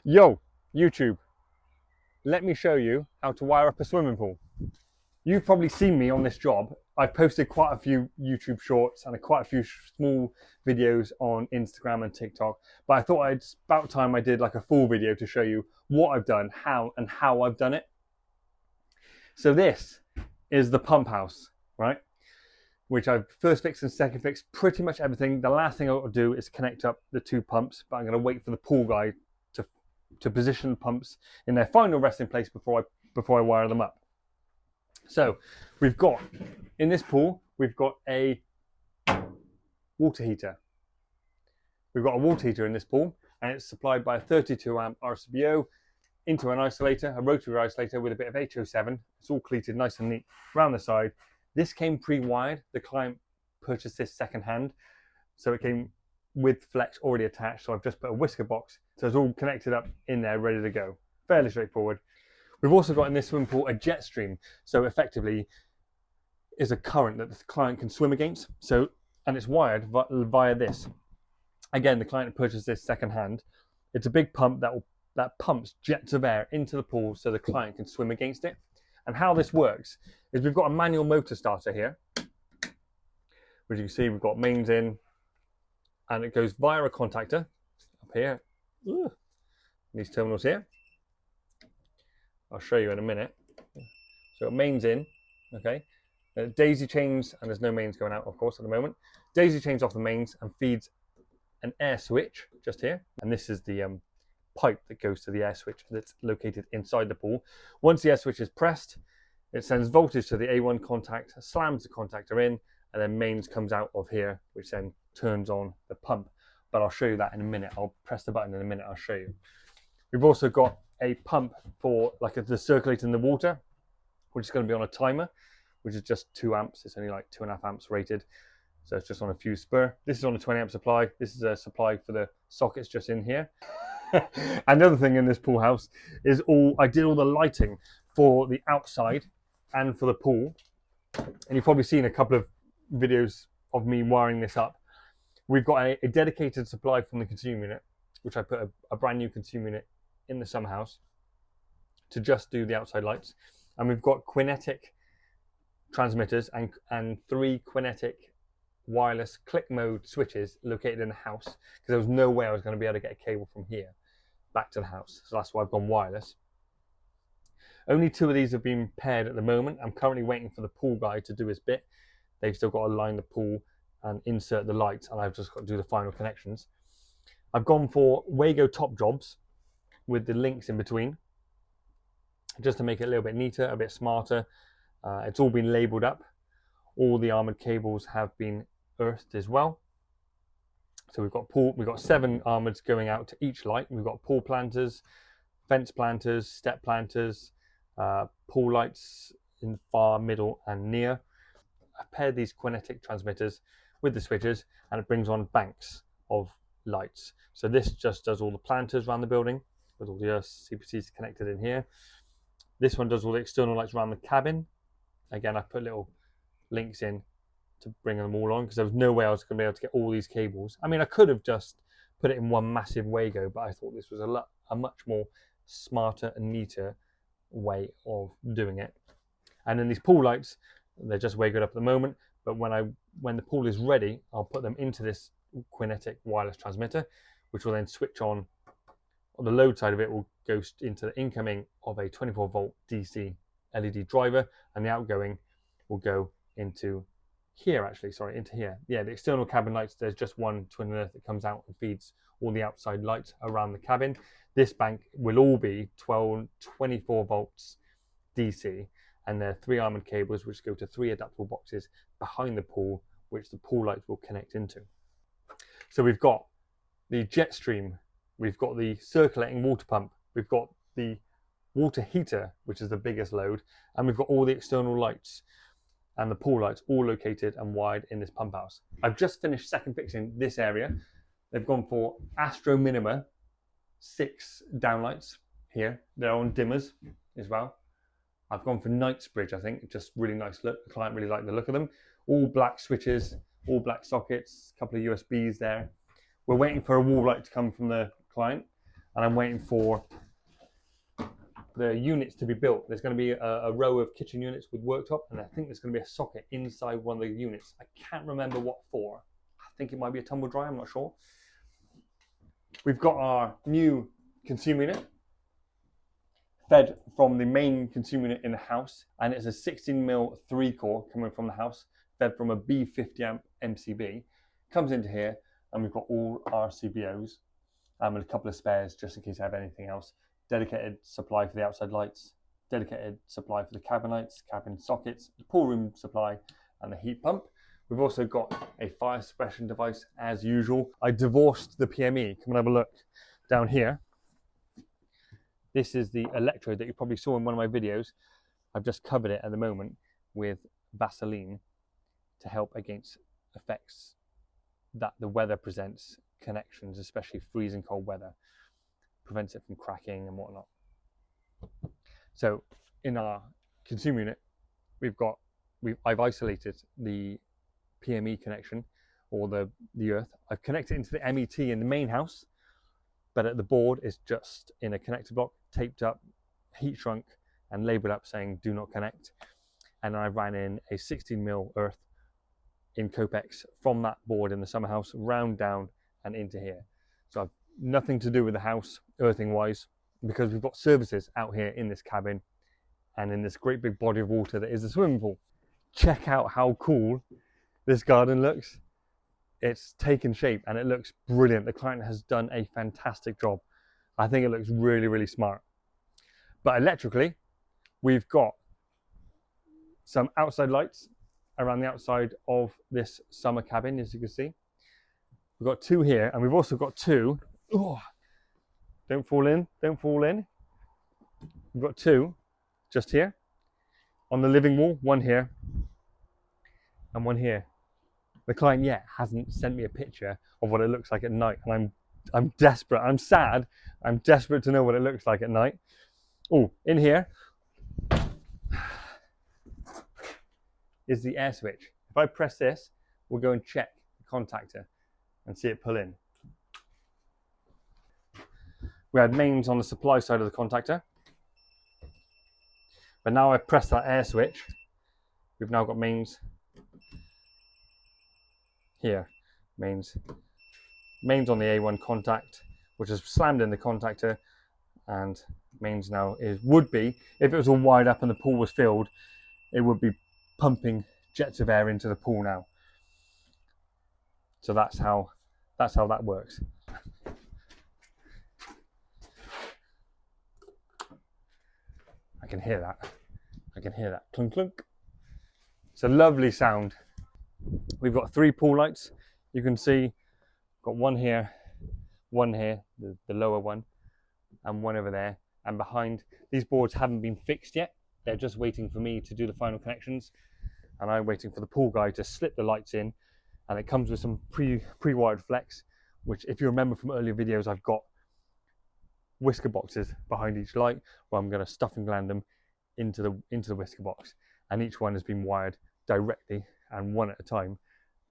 Yo, YouTube, let me show you how to wire up a swimming pool. You've probably seen me on this job. I've posted quite a few YouTube shorts and quite a few small videos on Instagram and TikTok, but I thought it's about time I did like a full video to show you what I've done, how I've done it. So this is the pump house, right? Which I've first fixed and second fixed, pretty much everything. The last thing I've got to do is connect up the two pumps, but I'm going to wait for the pool guy to position the pumps in their final resting place before I wire them up. So we've got, in this pool, we've got a water heater. We've got a water heater in this pool, and it's supplied by a 32 amp RCBO into an isolator, a rotary isolator with a bit of HO7. It's all cleated nice and neat around the side. This came pre-wired. The client purchased this second hand, so it came with flex already attached. So I've just put a whisker box, so it's all connected up in there, ready to go. Fairly straightforward. We've also got in this swimming pool a jet stream, so effectively is a current that the client can swim against. So, and it's wired via this. Again, the client purchased this second hand. It's a big pump that pumps jets of air into the pool so the client can swim against it. And how this works is we've got a manual motor starter here, which you can see we've got mains in, and it goes via a contactor up here. Ooh, these terminals here. I'll show you in a minute. So mains in, okay. Daisy chains, and there's no mains going out, of course, at the moment. Daisy chains off the mains and feeds an air switch just here. And this is the pipe that goes to the air switch that's located inside the pool. Once the air switch is pressed, it sends voltage to the A1 contact, slams the contactor in, and then mains comes out of here, which then turns on the pump. But I'll show you that in a minute. I'll press the button in a minute, I'll show you. We've also got a pump for like the circulating the water, which is going to be on a timer, which is just 2 amps. It's only like 2.5 amps rated. So it's just on a fuse spur. This is on a 20 amp supply. This is a supply for the sockets just in here. And the other thing in this pool house is I did all the lighting for the outside and for the pool. And you've probably seen a couple of videos of me wiring this up. We've got a dedicated supply from the consumer unit, which I put a brand new consumer unit in the summer house to just do the outside lights. And we've got Quinetic transmitters and 3 Quinetic wireless click mode switches located in the house, because there was no way I was going to be able to get a cable from here back to the house. So that's why I've gone wireless. Only 2 of these have been paired at the moment. I'm currently waiting for the pool guy to do his bit. They've still got to line the pool and insert the lights, and I've just got to do the final connections. I've gone for Wago top jobs with the links in between, just to make it a little bit neater, a bit smarter. It's all been labeled up. All the armored cables have been earthed as well. So we've got 7 armoreds going out to each light. We've got pool planters, fence planters, step planters, pool lights in far, middle and near. I've paired these Quinetic transmitters with the switches, and it brings on banks of lights. So this just does all the planters around the building with all the CPCs connected in here. This one does all the external lights around the cabin. Again, I put little links in to bring them all on, because there was no way I was going to be able to get all these cables. I mean, I could have just put it in one massive Wago, but I thought this was a much more smarter and neater way of doing it. And then these pool lights, they're just Wagoed up at the moment, but when the pool is ready, I'll put them into this Quinetic wireless transmitter, which will then switch on the load side of it will go into the incoming of a 24 volt DC LED driver, and the outgoing will go into here, into here. Yeah, the external cabin lights, there's just one twin earth that comes out and feeds all the outside lights around the cabin. This bank will all be 24 volts DC, and there are 3 armored cables which go to 3 adaptable boxes behind the pool, which the pool lights will connect into. So we've got the jet stream, we've got the circulating water pump, we've got the water heater, which is the biggest load, and we've got all the external lights and the pool lights all located and wired in this pump house. I've just finished second fixing this area. They've gone for Astro Minima 6 downlights here. They're on dimmers as well. I've gone for Knightsbridge, I think, just really nice look. The client really liked the look of them. All black switches, all black sockets, a couple of USBs there. We're waiting for a wall light to come from the client. and I'm waiting for the units to be built. There's going to be a row of kitchen units with worktop, and I think there's going to be a socket inside one of the units. I can't remember what for. I think it might be a tumble dryer, I'm not sure. We've got our new consumer unit fed from the main consumer unit in the house, and it's a 16mm 3-core coming from the house, fed from a B50 amp MCB. Comes into here, and we've got all our CBOs and a couple of spares just in case I have anything else. Dedicated supply for the outside lights, dedicated supply for the cabin lights, cabin sockets, the pool room supply, and the heat pump. We've also got a fire suppression device as usual. I divorced the PME. Come and have a look down here. This is the electrode that you probably saw in one of my videos. I've just covered it at the moment with Vaseline to help against effects that the weather presents, connections, especially freezing cold weather. Prevents it from cracking and whatnot. So in our consumer unit, I've isolated the PME connection, or the earth. I've connected into the MET in the main house, but at the board is just in a connector block, taped up, heat shrunk, and labelled up saying do not connect. And I ran in a 16mm earth in Copex from that board in the summer house, round down and into here. So I've nothing to do with the house earthing wise, because we've got services out here in this cabin and in this great big body of water that is the swimming pool. Check out how cool this garden looks. It's taken shape and it looks brilliant. The client has done a fantastic job. I think it looks really, really smart. But electrically, we've got some outside lights around the outside of this summer cabin, as you can see. We've got 2 here, and we've also got 2. Oh, don't fall in, don't fall in. We've got 2 just here on the living wall, 1 here and 1 here. The client yet hasn't sent me a picture of what it looks like at night, and I'm desperate. I'm sad. I'm desperate to know what it looks like at night. Oh, in here is the air switch. If I press this, we'll go and check the contactor and see it pull in. We had mains on the supply side of the contactor, but now I've pressed that air switch, we've now got mains here. Mains on the A1 contact, which is slammed in the contactor, and mains now would be, if it was all wired up and the pool was filled, it would be pumping jets of air into the pool now. So that's how that works. I can hear that clunk clunk. It's a lovely sound. We've got 3 pool lights. You can see, got 1 here, 1 here, the lower one, and 1 over there. And behind, these boards haven't been fixed yet. They're just waiting for me to do the final connections, and I'm waiting for the pool guy to slip the lights in. And it comes with some pre-wired flex, which, if you remember from earlier videos, I've got whisker boxes behind each light where I'm going to stuff and gland them into the whisker box, and each one has been wired directly and one at a time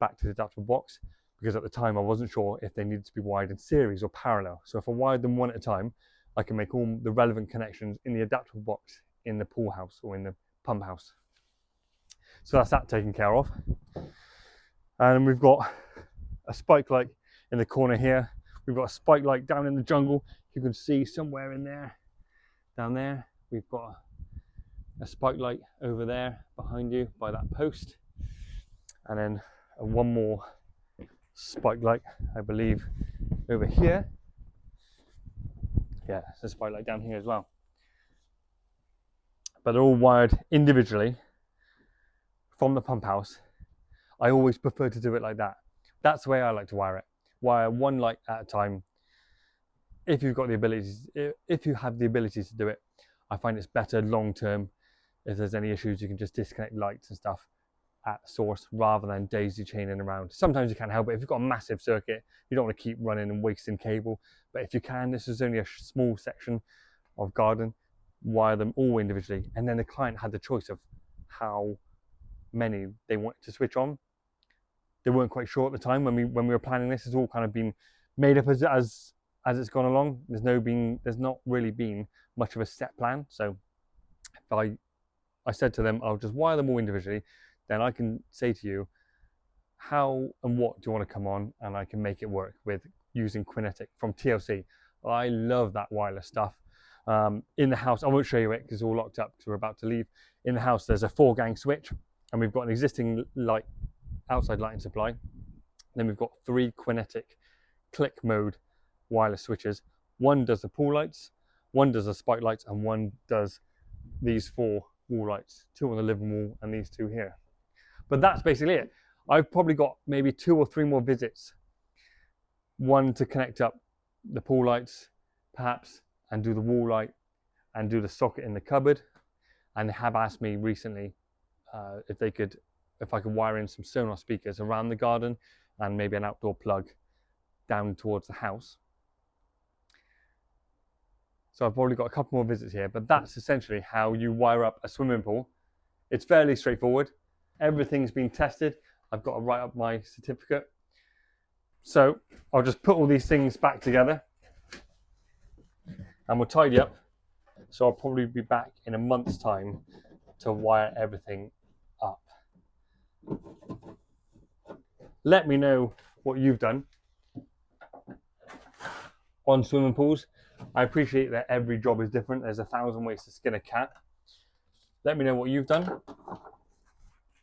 back to the adaptable box, because at the time I wasn't sure if they needed to be wired in series or parallel. So if I wired them one at a time, I can make all the relevant connections in the adaptable box in the pool house or in the pump house. So that's that taken care of. And we've got a spike light in the corner here. We've got a spike light down in the jungle. You can see somewhere in there, down there, we've got a spike light over there behind you by that post. And then one more spike light, I believe, over here. Yeah, there's a spike light down here as well. But they're all wired individually from the pump house. I always prefer to do it like that. That's the way I like to wire it. Wire 1 light at a time. If you've got the abilities, if you have the ability to do it, I find it's better long term. If there's any issues, you can just disconnect lights and stuff at source rather than daisy chaining around. Sometimes you can't help it. If you've got a massive circuit, you don't want to keep running and wasting cable. But if you can, this is only a small section of garden, wire them all individually. And then the client had the choice of how many they wanted to switch on. They weren't quite sure at the time when we were planning this. It's all kind of been made up as as it's gone along, there's not really been much of a set plan. So if I said to them, I'll just wire them all individually, then I can say to you, how and what do you want to come on, and I can make it work with using Kinetic from TLC. I love that wireless stuff. In the house, I won't show you it because it's all locked up because we're about to leave. In the house, there's a 4-gang switch, and we've got an existing outside lighting supply. Then we've got 3 Kinetic click mode wireless switches. One does the pool lights, one does the spike lights, and one does these 4 wall lights, 2 on the living wall and these 2 here. But that's basically it. I've probably got maybe 2 or 3 more visits. One to connect up the pool lights, perhaps, and do the wall light, and do the socket in the cupboard. And they have asked me recently if I could wire in some Sonos speakers around the garden, and maybe an outdoor plug down towards the house. So I've probably got a couple more visits here, but that's essentially how you wire up a swimming pool. It's fairly straightforward. Everything's been tested. I've got to write up my certificate. So I'll just put all these things back together and we'll tidy up. So I'll probably be back in a month's time to wire everything up. Let me know what you've done on swimming pools. I appreciate that every job is different. There's 1,000 ways to skin a cat. Let me know what you've done,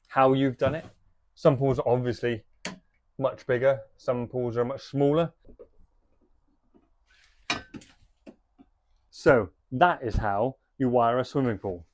how you've done it. Some pools are obviously much bigger, some pools are much smaller. So that is how you wire a swimming pool.